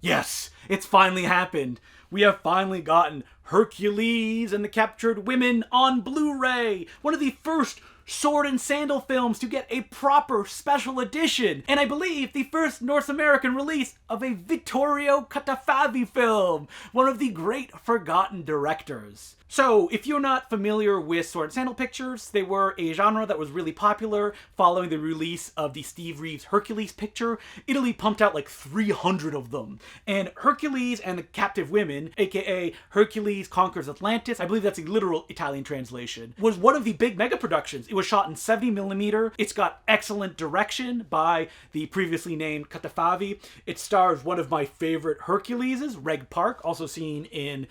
Yes, it's finally happened. We have finally gotten Hercules and the Captured Women on Blu-ray. One of the first Sword-N-Sandal films to get a proper special edition. And I believe the first North American release of a Vittorio Catafavi film. One of the great forgotten directors. So, if you're not familiar with Sword-N-Sandal pictures, they were a genre that was really popular following the release of the Steve Reeves Hercules picture. Italy pumped out like 300 of them. And Hercules and the Captive Women, aka Hercules Conquers Atlantis, I believe that's a literal Italian translation, was one of the big mega productions. It was shot in 70mm. It's got excellent direction by the previously named Catafavi. It stars one of my favorite Herculeses, Reg Park, also seen in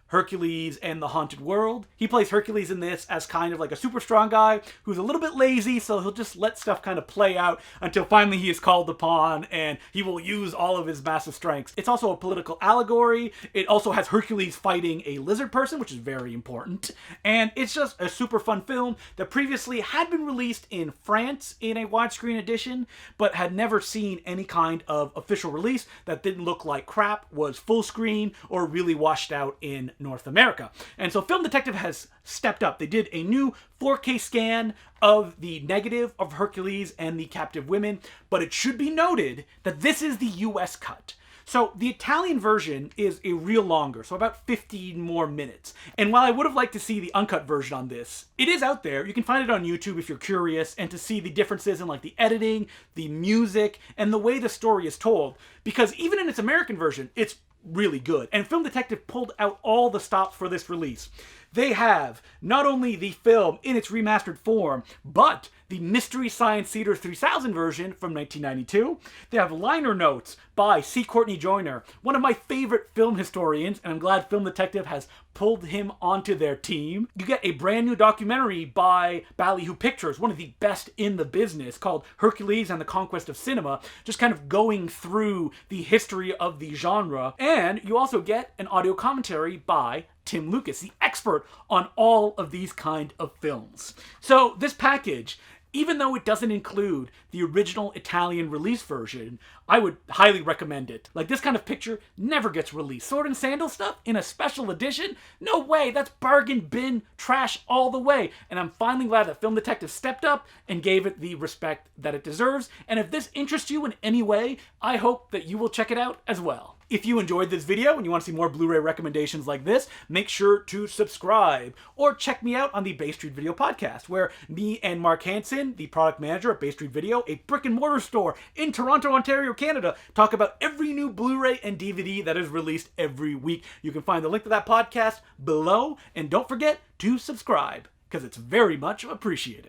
Hercules and the Haunted World. He plays Hercules in this as kind of like a super strong guy who's a little bit lazy, so he'll just let stuff kind of play out until finally he is called upon and he will use all of his massive strengths. It's also a political allegory. It also has Hercules fighting a lizard person, which is very important. And it's just a super fun film that previously had been released in France in a widescreen edition, but had never seen any kind of official release that didn't look like crap, was full screen, or really washed out in North America. And so Film Detective has stepped up. They did a new 4K scan of the negative of Hercules and the Captive Women, but it should be noted that this is the US cut. So the Italian version is a real longer, so about 15 more minutes. And while I would have liked to see the uncut version on this, it is out there. You can find it on YouTube if you're curious, and to see the differences in like the editing, the music, and the way the story is told. Because even in its American version, it's really good. And Film Detective pulled out all the stops for this release. They have not only the film in its remastered form, but the Mystery Science Theater 3000 version from 1992. They have liner notes by C. Courtney Joyner, one of my favorite film historians, and I'm glad Film Detective has pulled him onto their team. You get a brand new documentary by Ballyhoo Pictures, one of the best in the business, called Hercules and the Conquest of Cinema, just kind of going through the history of the genre. And you also get an audio commentary by Tim Lucas, the expert on all of these kind of films. So this package, even though it doesn't include the original Italian release version, I would highly recommend it. Like, this kind of picture never gets released. Sword-N-Sandal stuff in a special edition? No way, that's bargain bin trash all the way. And I'm finally glad that Film Detective stepped up and gave it the respect that it deserves. And if this interests you in any way, I hope that you will check it out as well. If you enjoyed this video and you want to see more Blu-ray recommendations like this, make sure to subscribe or check me out on the Bay Street Video podcast, where me and Mark Hansen, the product manager at Bay Street Video, a brick and mortar store in Toronto, Ontario, Canada, talk about every new Blu-ray and DVD that is released every week. You can find the link to that podcast below, and don't forget to subscribe, because it's very much appreciated.